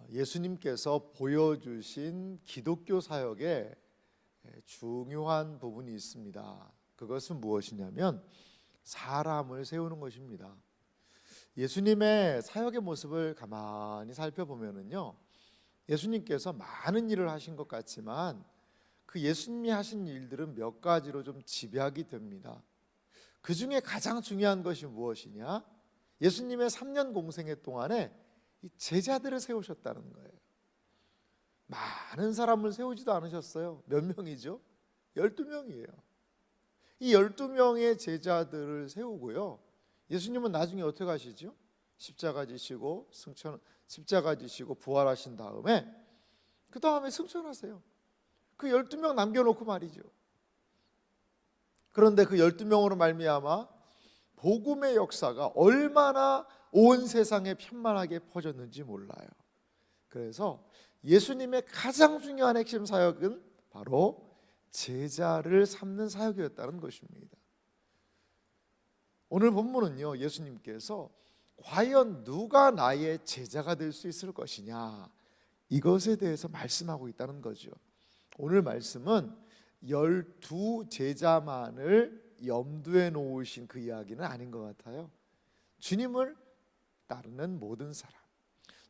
예수님께서 보여주신 기독교 사역에 중요한 부분이 있습니다. 그것은 무엇이냐면 사람을 세우는 것입니다. 예수님의 사역의 모습을 가만히 살펴보면요, 예수님께서 많은 일을 하신 것 같지만 그 예수님이 하신 일들은 몇 가지로 좀 집약이 됩니다. 그 중에 가장 중요한 것이 무엇이냐? 예수님의 3년 공생애 동안에 이 제자들을 세우셨다는 거예요. 많은 사람을 세우지도 않으셨어요. 몇 명이죠? 12명이에요. 이 12명의 제자들을 세우고요, 예수님은 나중에 어떻게 하시죠? 십자가 지시고 부활하신 다음에 그 다음에 승천하세요. 그 12명 남겨놓고 말이죠. 그런데 그 12명으로 말미암아 복음의 역사가 얼마나 온 세상에 편만하게 퍼졌는지 몰라요. 그래서 예수님의 가장 중요한 핵심 사역은 바로 제자를 삼는 사역이었다는 것입니다. 오늘 본문은요, 예수님께서 과연 누가 나의 제자가 될 수 있을 것이냐, 이것에 대해서 말씀하고 있다는 거죠. 오늘 말씀은 12제자만을 염두에 놓으신 그 이야기는 아닌 것 같아요. 주님을 따르는 모든 사람,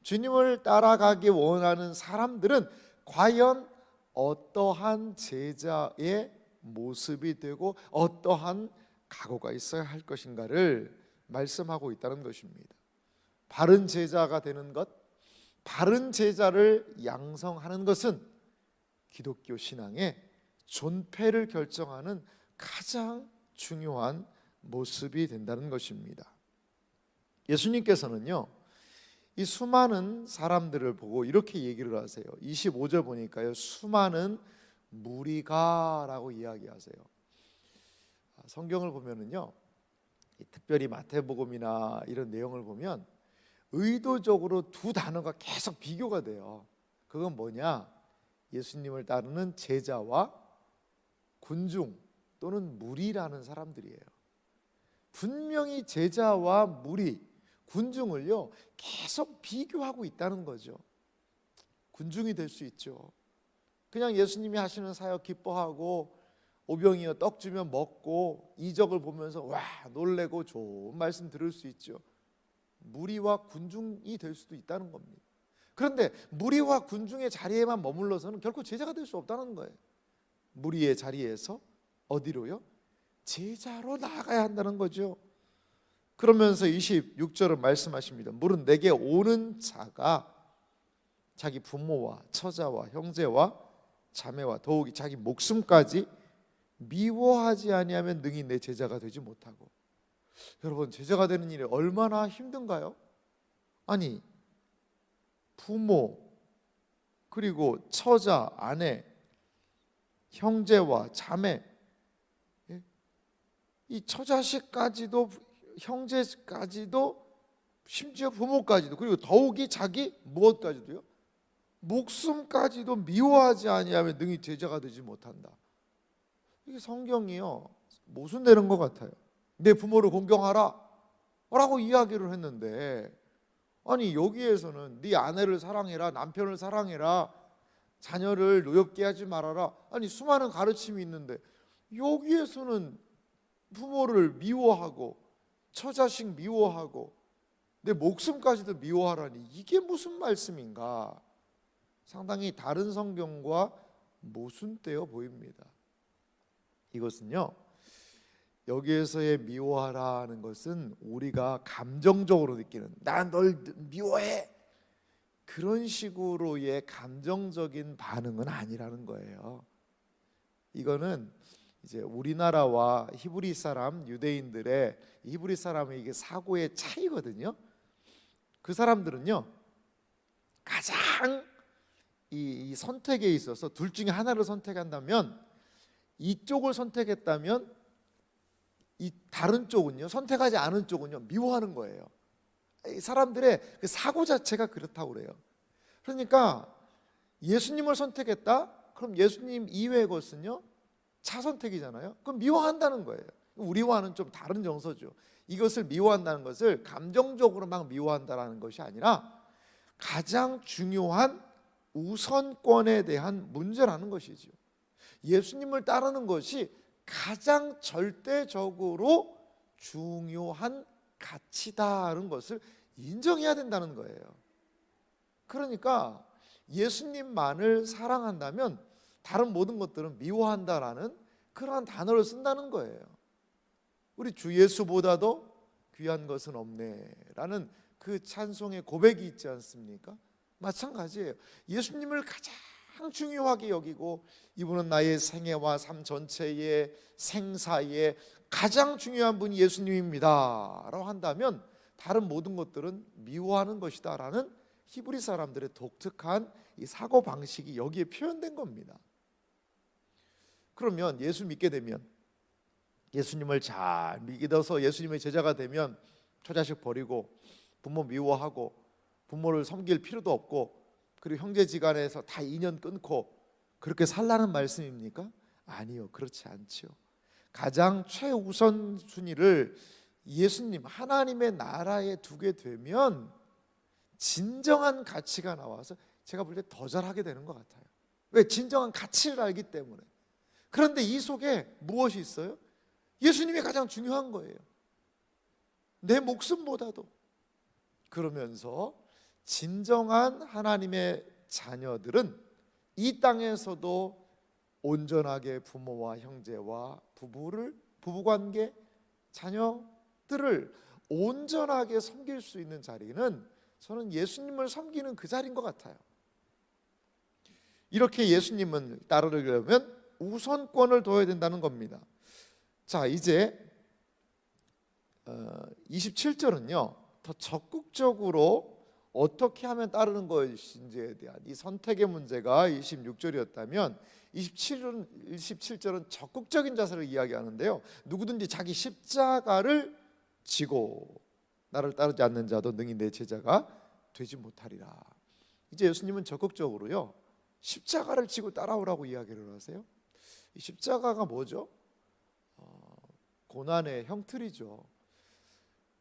주님을 따라가기 원하는 사람들은 과연 어떠한 제자의 모습이 되고 어떠한 각오가 있어야 할 것인가를 말씀하고 있다는 것입니다. 바른 제자가 되는 것, 바른 제자를 양성하는 것은 기독교 신앙의 존폐를 결정하는 가장 중요한 모습이 된다는 것입니다. 예수님께서는요, 이 수많은 사람들을 보고 이렇게 얘기를 하세요. 25절 보니까요, 수많은 무리가라고 이야기하세요. 성경을 보면은요, 특별히 마태복음이나 이런 내용을 보면 의도적으로 두 단어가 계속 비교가 돼요. 그건 뭐냐? 예수님을 따르는 제자와 군중 또는 무리라는 사람들이에요. 분명히 제자와 무리, 군중을요 계속 비교하고 있다는 거죠. 군중이 될 수 있죠. 그냥 예수님이 하시는 사역 기뻐하고 오병이어 떡 주면 먹고 이적을 보면서 와 놀래고 좋은 말씀 들을 수 있죠. 무리와 군중이 될 수도 있다는 겁니다. 그런데 무리와 군중의 자리에만 머물러서는 결코 제자가 될 수 없다는 거예요. 무리의 자리에서 어디로요? 제자로 나아가야 한다는 거죠. 그러면서 26절은 말씀하십니다. 물은 내게 오는 자가 자기 부모와 처자와 형제와 자매와 더욱이 자기 목숨까지 미워하지 아니하면 능히 내 제자가 되지 못하고. 여러분, 제자가 되는 일이 얼마나 힘든가요? 아니, 부모, 그리고 처자, 아내, 형제와 자매, 이 처자식까지도, 형제까지도, 심지어 부모까지도, 그리고 더욱이 자기 무엇까지도요? 목숨까지도 미워하지 아니하면 능히 제자가 되지 못한다. 이게 성경이요 모순되는 것 같아요. 내 부모를 공경하라 라고 이야기를 했는데, 아니 여기에서는 네 아내를 사랑해라, 남편을 사랑해라, 자녀를 노엽게 하지 말아라, 아니 수많은 가르침이 있는데 여기에서는 부모를 미워하고 처자식 미워하고 내 목숨까지도 미워하라니, 이게 무슨 말씀인가? 상당히 다른 성경과 모순되어 보입니다. 이것은요, 여기에서의 미워하라는 것은 우리가 감정적으로 느끼는 난 널 미워해, 그런 식으로의 감정적인 반응은 아니라는 거예요. 이거는 이제 우리나라와 히브리 사람, 유대인들의 히브리 사람의 이게 사고의 차이거든요. 그 사람들은요 가장 이 선택에 있어서 둘 중에 하나를 선택한다면, 이쪽을 선택했다면 이 다른 쪽은요, 선택하지 않은 쪽은요 미워하는 거예요. 이 사람들의 그 사고 자체가 그렇다고 그래요. 그러니까 예수님을 선택했다? 그럼 예수님 이외의 것은요 차선택이잖아요. 그럼 미워한다는 거예요. 우리와는 좀 다른 정서죠. 이것을 미워한다는 것을 감정적으로 막 미워한다는 것이 아니라 가장 중요한 우선권에 대한 문제라는 것이죠. 예수님을 따르는 것이 가장 절대적으로 중요한 가치다는 것을 인정해야 된다는 거예요. 그러니까 예수님만을 사랑한다면 다른 모든 것들은 미워한다라는 그러한 단어를 쓴다는 거예요. 우리 주 예수보다도 귀한 것은 없네라는 그 찬송의 고백이 있지 않습니까? 마찬가지예요. 예수님을 가장 중요하게 여기고 이분은 나의 생애와 삶 전체의 생사에 가장 중요한 분이 예수님입니다 라고 한다면 다른 모든 것들은 미워하는 것이다 라는 히브리 사람들의 독특한 이 사고방식이 여기에 표현된 겁니다. 그러면 예수 믿게 되면, 예수님을 잘 믿어서 예수님의 제자가 되면 처자식 버리고 부모 미워하고 부모를 섬길 필요도 없고 그리고 형제지간에서 다 인연 끊고 그렇게 살라는 말씀입니까? 아니요, 그렇지 않죠. 가장 최우선 순위를 예수님 하나님의 나라에 두게 되면 진정한 가치가 나와서 제가 볼 때 더 잘하게 되는 것 같아요. 왜? 진정한 가치를 알기 때문에. 그런데 이 속에 무엇이 있어요? 예수님이 가장 중요한 거예요. 내 목숨보다도. 그러면서 진정한 하나님의 자녀들은 이 땅에서도 온전하게 부모와 형제와 부부관계, 자녀들을 온전하게 섬길 수 있는 자리는 저는 예수님을 섬기는 그 자리인 것 같아요. 이렇게 예수님은 따르려면 우선권을 둬야 된다는 겁니다. 자, 이제 27절은요 더 적극적으로 어떻게 하면 따르는 것인지에 대한 이 선택의 문제가 26절이었다면 27절은 적극적인 자세를 이야기하는데요, 누구든지 자기 십자가를 지고 나를 따르지 않는 자도 능히 내 제자가 되지 못하리라. 이제 예수님은 적극적으로요 십자가를 지고 따라오라고 이야기를 하세요. 이 십자가가 뭐죠? 고난의 형틀이죠.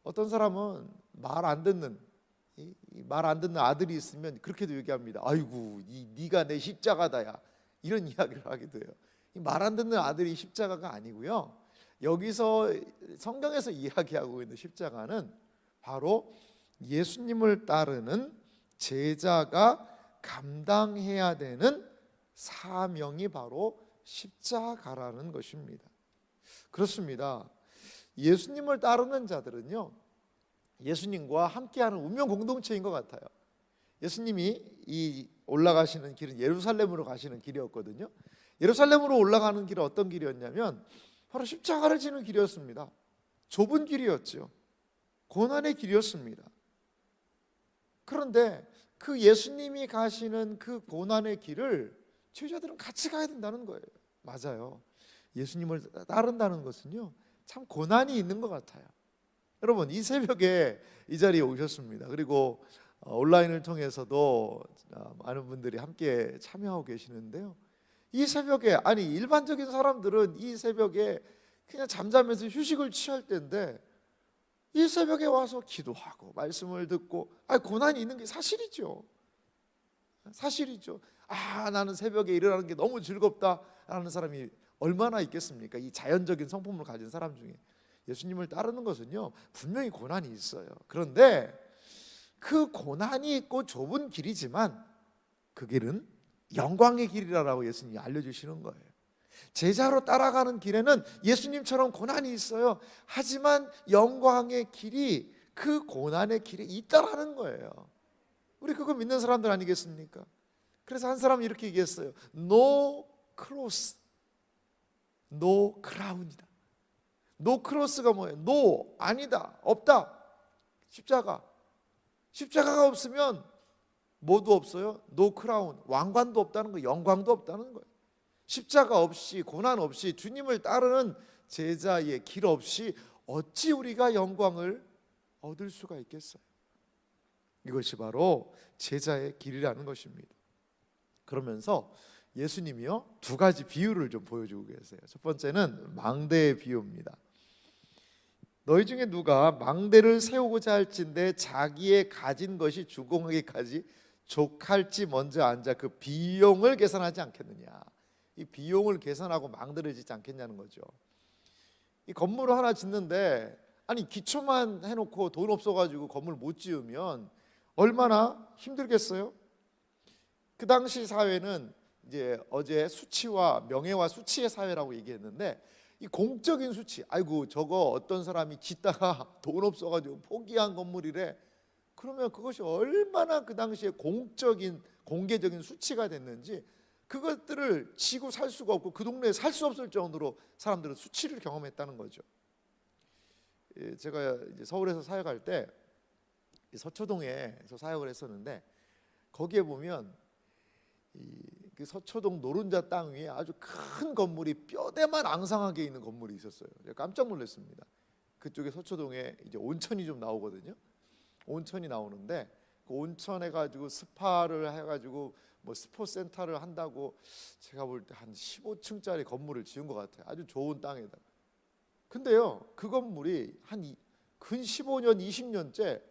어떤 사람은 말 안 듣는 아들이 있으면 그렇게도 얘기합니다. 아이고, 네가 내 십자가다야, 이런 이야기를 하기도 해요. 말 안 듣는 아들이 십자가가 아니고요, 여기서 성경에서 이야기하고 있는 십자가는 바로 예수님을 따르는 제자가 감당해야 되는 사명이 바로 십자가라는 것입니다. 그렇습니다. 예수님을 따르는 자들은요 예수님과 함께하는 운명 공동체인 것 같아요. 예수님이 이 올라가시는 길은 예루살렘으로 가시는 길이었거든요. 예루살렘으로 올라가는 길은 어떤 길이었냐면 바로 십자가를 지는 길이었습니다. 좁은 길이었죠. 고난의 길이었습니다. 그런데 그 예수님이 가시는 그 고난의 길을 제자들은 같이 가야 된다는 거예요. 맞아요. 예수님을 따른다는 것은요 참 고난이 있는 것 같아요. 여러분, 이 새벽에 이 자리에 오셨습니다. 그리고 온라인을 통해서도 많은 분들이 함께 참여하고 계시는데요, 이 새벽에, 아니 일반적인 사람들은 이 새벽에 그냥 잠자면서 휴식을 취할 때인데 이 새벽에 와서 기도하고 말씀을 듣고, 고난이 있는 게 사실이죠. 사실이죠. 나는 새벽에 일어나는 게 너무 즐겁다라는 사람이 얼마나 있겠습니까? 이 자연적인 성품을 가진 사람 중에. 예수님을 따르는 것은요 분명히 고난이 있어요. 그런데 그 고난이 있고 좁은 길이지만 그 길은 영광의 길이라고 예수님이 알려주시는 거예요. 제자로 따라가는 길에는 예수님처럼 고난이 있어요. 하지만 영광의 길이 그 고난의 길에 있다라는 거예요. 우리 그거 믿는 사람들 아니겠습니까? 그래서 한 사람이 이렇게 얘기했어요. No cross, no crown이다. 노 크로스가 뭐예요? 노, 아니다, 없다. 십자가가 없으면 뭐도 없어요? 노 크라운, 왕관도 없다는 거예요. 영광도 없다는 거예요. 십자가 없이, 고난 없이, 주님을 따르는 제자의 길 없이 어찌 우리가 영광을 얻을 수가 있겠어요? 이것이 바로 제자의 길이라는 것입니다. 그러면서 예수님이요 두 가지 비유를 좀 보여주고 계세요. 첫 번째는 망대의 비유입니다. 너희 중에 누가 망대를 세우고자 할진대 자기의 가진 것이 주공하기까지 족할지 먼저 앉아 그 비용을 계산하지 않겠느냐. 이 비용을 계산하고 망대를 짓지 않겠냐는 거죠. 이 건물을 하나 짓는데 아니 기초만 해놓고 돈 없어가지고 건물 못 지으면 얼마나 힘들겠어요? 그 당시 사회는 이제 어제 수치와 명예와 수치의 사회라고 얘기했는데, 이 공적인 수치, 아이고 저거 어떤 사람이 짓다가 돈 없어가지고 포기한 건물이래. 그러면 그것이 얼마나 그 당시에 공적인 공개적인 수치가 됐는지, 그것들을 지고 살 수가 없고 그 동네에 살 수 없을 정도로 사람들은 수치를 경험했다는 거죠. 제가 이제 서울에서 사역할 때 서초동에서 사역을 했었는데, 거기에 보면 그 서초동 노른자 땅 위에 아주 큰 건물이 뼈대만 앙상하게 있는 건물이 있었어요. 제가 깜짝 놀랐습니다. 그쪽에 서초동에 이제 온천이 좀 나오거든요. 온천이 나오는데 그 온천에 가지고 스파를 해가지고 뭐 스포센터를 한다고 제가 볼 때 한 15층짜리 건물을 지은 것 같아요. 아주 좋은 땅에다가. 근데요, 그 건물이 근 15년, 20년째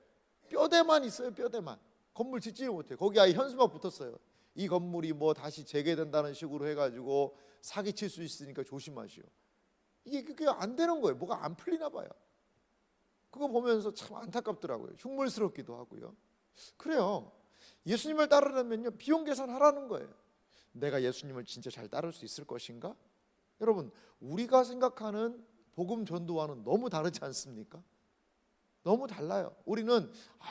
뼈대만 있어요. 뼈대만. 건물 짓지를 못해요. 거기 아예 현수막 붙었어요. 이 건물이 뭐 다시 재개된다는 식으로 해가지고 사기칠 수 있으니까 조심하시오. 이게 그게 안 되는 거예요. 뭐가 안 풀리나 봐요. 그거 보면서 참 안타깝더라고요. 흉물스럽기도 하고요. 그래요. 예수님을 따르려면요, 비용 계산하라는 거예요. 내가 예수님을 진짜 잘 따를 수 있을 것인가? 여러분, 우리가 생각하는 복음 전도와는 너무 다르지 않습니까? 너무 달라요. 우리는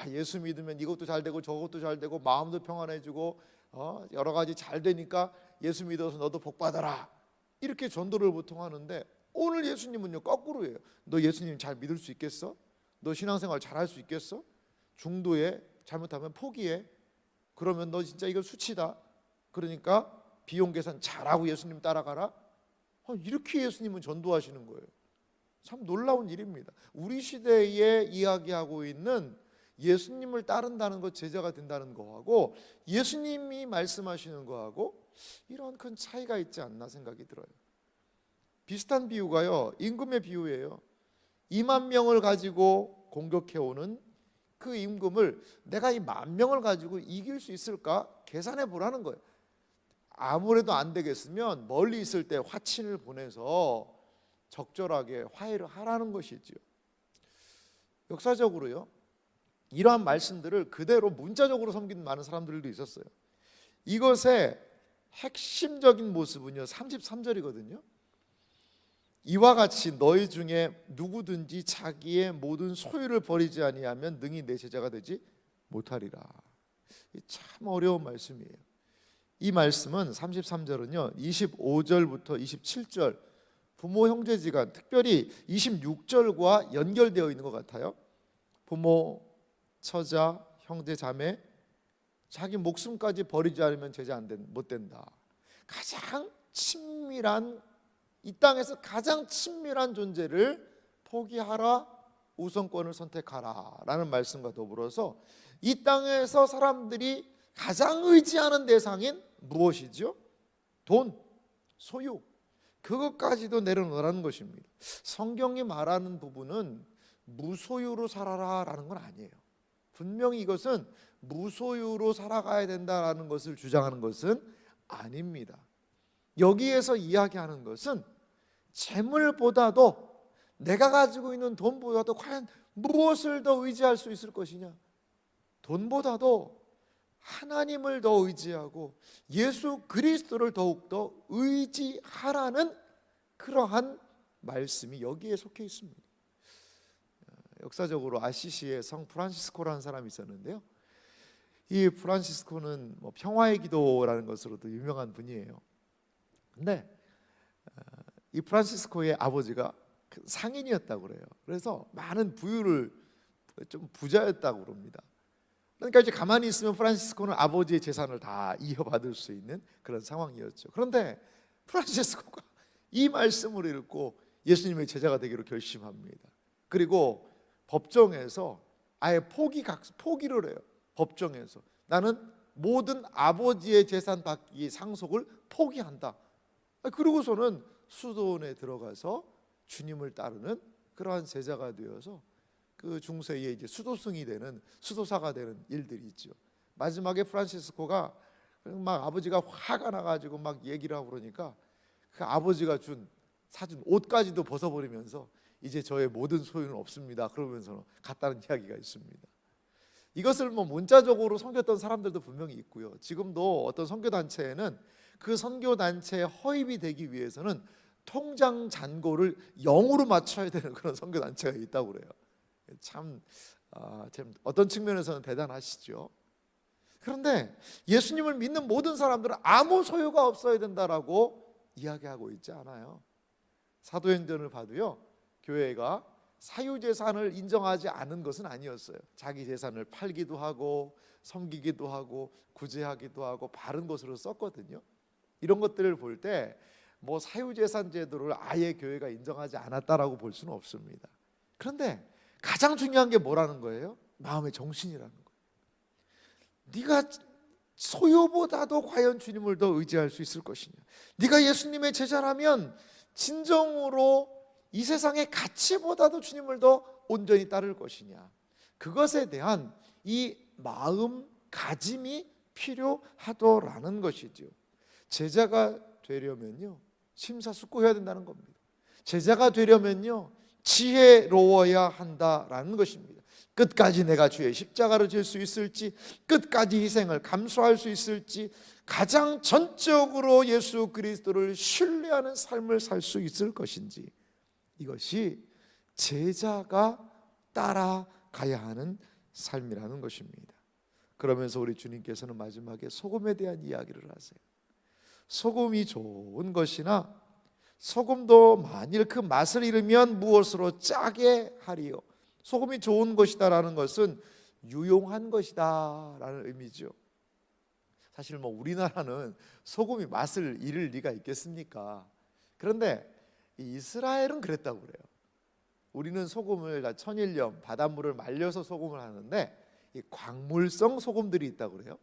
예수 믿으면 이것도 잘 되고 저것도 잘 되고 마음도 평안해지고 여러 가지 잘 되니까 예수 믿어서 너도 복 받아라, 이렇게 전도를 보통 하는데, 오늘 예수님은요 거꾸로예요. 너 예수님 잘 믿을 수 있겠어? 너 신앙생활 잘 할 수 있겠어? 중도에 잘못하면 포기해. 그러면 너 진짜 이거 수치다. 그러니까 비용 계산 잘하고 예수님 따라가라. 이렇게 예수님은 전도하시는 거예요. 참 놀라운 일입니다. 우리 시대에 이야기하고 있는 예수님을 따른다는 것, 제자가 된다는 거하고 예수님이 말씀하시는 거하고 이런 큰 차이가 있지 않나 생각이 들어요. 비슷한 비유가요, 임금의 비유예요. 2만 명을 가지고 공격해오는 그 임금을 내가 이 10,000명을 가지고 이길 수 있을까 계산해 보라는 거예요. 아무래도 안 되겠으면 멀리 있을 때 화친을 보내서 적절하게 화해를 하라는 것이지요. 역사적으로요, 이러한 말씀들을 그대로 문자적으로 섬기는 많은 사람들도 있었어요. 이것의 핵심적인 모습은요 33절이거든요. 이와 같이 너희 중에 누구든지 자기의 모든 소유를 버리지 아니하면 능히 내 제자가 되지 못하리라. 참 어려운 말씀이에요. 이 말씀은 33절은요 25절부터 27절 부모 형제지간, 특별히 26절과 연결되어 있는 것 같아요. 부모, 처자, 형제, 자매, 자기 목숨까지 버리지 않으면 제자 못 된다. 가장 친밀한, 이 땅에서 가장 친밀한 존재를 포기하라, 우선권을 선택하라 라는 말씀과 더불어서 이 땅에서 사람들이 가장 의지하는 대상인 무엇이죠? 돈, 소유, 그것까지도 내려놓으라는 것입니다. 성경이 말하는 부분은 무소유로 살아라 라는 건 아니에요. 분명히 이것은 무소유로 살아가야 된다라는 것을 주장하는 것은 아닙니다. 여기에서 이야기하는 것은 재물보다도, 내가 가지고 있는 돈보다도 과연 무엇을 더 의지할 수 있을 것이냐, 돈보다도 하나님을 더 의지하고 예수 그리스도를 더욱더 의지하라는 그러한 말씀이 여기에 속해 있습니다. 역사적으로 아시시에 성 프란시스코라는 사람이 있었는데요, 이 프란시스코는 평화의 기도라는 것으로도 유명한 분이에요. 근데 이 프란시스코의 아버지가 상인이었다고 그래요. 그래서 많은 부유를, 좀 부자였다고 그럽니다. 그러니까 이제 가만히 있으면 프란시스코는 아버지의 재산을 다 이어받을 수 있는 그런 상황이었죠. 그런데 프란시스코가 이 말씀을 읽고 예수님의 제자가 되기로 결심합니다. 그리고 법정에서 아예 포기를 해요. 법정에서 나는 모든 아버지의 재산 받기 상속을 포기한다. 그러고서는 수도원에 들어가서 주님을 따르는 그러한 제자가 되어서 그 중세에 이제 수도승이 되는, 수도사가 되는 일들이 있죠. 마지막에 프란시스코가 막 아버지가 화가 나가지고 막 얘기를 하고 그러니까 그 아버지가 사준 옷까지도 벗어버리면서 이제 저의 모든 소유는 없습니다 그러면서 갔다는 이야기가 있습니다. 이것을 문자적으로 섬겼던 사람들도 분명히 있고요. 지금도 어떤 선교단체에는 그 선교단체에 허입이 되기 위해서는 통장 잔고를 0으로 맞춰야 되는 그런 선교단체가 있다고 그래요. 참 어떤 측면에서는 대단하시죠. 그런데 예수님을 믿는 모든 사람들은 아무 소유가 없어야 된다라고 이야기하고 있지 않아요. 사도행전을 봐도요, 교회가 사유재산을 인정하지 않은 것은 아니었어요. 자기 재산을 팔기도 하고 섬기기도 하고 구제하기도 하고 바른 것으로 썼거든요. 이런 것들을 볼 때 사유재산 제도를 아예 교회가 인정하지 않았다라고 볼 수는 없습니다. 그런데 가장 중요한 게 뭐라는 거예요? 마음의 정신이라는 거예요. 네가 소유보다도 과연 주님을 더 의지할 수 있을 것이냐, 네가 예수님의 제자라면 진정으로 이 세상의 가치보다도 주님을 더 온전히 따를 것이냐, 그것에 대한 이 마음가짐이 필요하더라는 것이죠. 제자가 되려면요, 심사숙고해야 된다는 겁니다. 제자가 되려면요, 지혜로워야 한다라는 것입니다. 끝까지 내가 주의 십자가를 질 수 있을지, 끝까지 희생을 감수할 수 있을지, 가장 전적으로 예수 그리스도를 신뢰하는 삶을 살 수 있을 것인지, 이것이 제자가 따라가야 하는 삶이라는 것입니다. 그러면서 우리 주님께서는 마지막에 소금에 대한 이야기를 하세요. 소금이 좋은 것이나 소금도 만일 그 맛을 잃으면 무엇으로 짜게 하리요. 소금이 좋은 것이다라는 것은 유용한 것이다라는 의미죠. 사실 우리나라는 소금이 맛을 잃을 리가 있겠습니까? 그런데 이스라엘은 그랬다고 그래요. 우리는 소금을 다 천일염, 바닷물을 말려서 소금을 하는데 이 광물성 소금들이 있다고 그래요.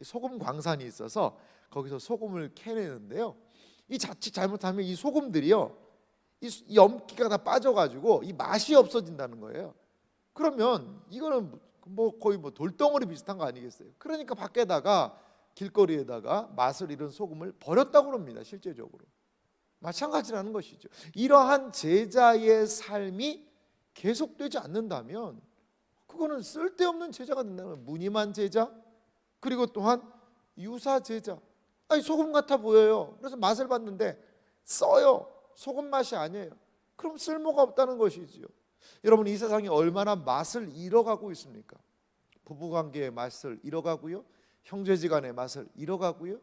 소금 광산이 있어서 거기서 소금을 캐내는데요, 이 자칫 잘못하면 이 소금들이요, 이 염기가 다 빠져가지고 이 맛이 없어진다는 거예요. 그러면 이거는 거의 돌덩어리 비슷한 거 아니겠어요? 그러니까 밖에다가 길거리에다가 맛을 잃은 소금을 버렸다고 합니다. 실제적으로 마찬가지라는 것이죠. 이러한 제자의 삶이 계속되지 않는다면 그거는 쓸데없는 제자가 된다는 거예요. 무늬만 제자, 그리고 또한 유사 제자. 소금 같아 보여요. 그래서 맛을 봤는데 써요. 소금 맛이 아니에요. 그럼 쓸모가 없다는 것이지요. 여러분, 이 세상이 얼마나 맛을 잃어가고 있습니까? 부부관계의 맛을 잃어가고요, 형제지간의 맛을 잃어가고요,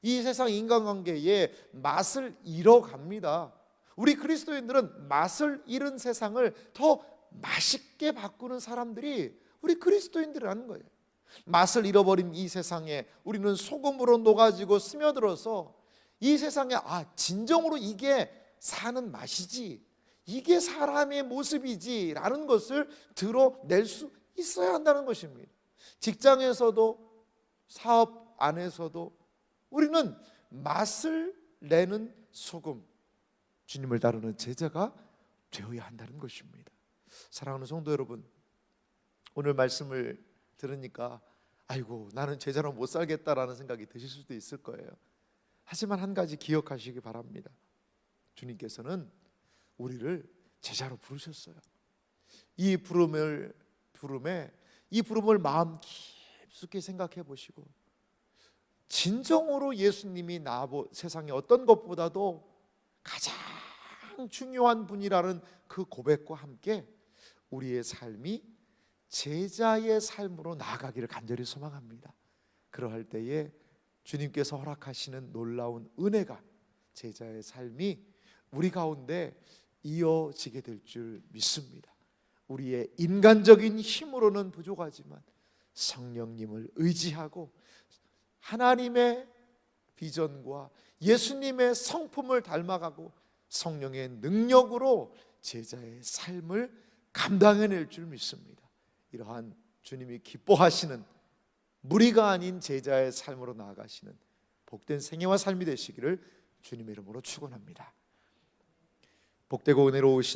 이 세상 인간관계의 맛을 잃어갑니다. 우리 그리스도인들은 맛을 잃은 세상을 더 맛있게 바꾸는 사람들이 우리 그리스도인들이라는 거예요. 맛을 잃어버린 이 세상에 우리는 소금으로 녹아지고 스며들어서 이 세상에 진정으로 이게 사는 맛이지, 이게 사람의 모습이지 라는 것을 드러낼 수 있어야 한다는 것입니다. 직장에서도 사업 안에서도 우리는 맛을 내는 소금, 주님을 따르는 제자가 되어야 한다는 것입니다. 사랑하는 성도 여러분, 오늘 말씀을 들으니까 아이고, 나는 제자로 못 살겠다라는 생각이 드실 수도 있을 거예요. 하지만 한 가지 기억하시기 바랍니다. 주님께서는 우리를 제자로 부르셨어요. 이 부름을 마음 깊숙이 생각해 보시고, 진정으로 예수님이 세상의 어떤 것보다도 가장 중요한 분이라는 그 고백과 함께 우리의 삶이 제자의 삶으로 나아가기를 간절히 소망합니다. 그러할 때에 주님께서 허락하시는 놀라운 은혜가, 제자의 삶이 우리 가운데 이어지게 될 줄 믿습니다. 우리의 인간적인 힘으로는 부족하지만 성령님을 의지하고 하나님의 비전과 예수님의 성품을 닮아가고 성령의 능력으로 제자의 삶을 감당해낼 줄 믿습니다. 이러한 주님이 기뻐하시는 무리가 아닌 제자의 삶으로 나아가시는 복된 생애와 삶이 되시기를 주님의 이름으로 축원합니다. 복되고 은혜로우신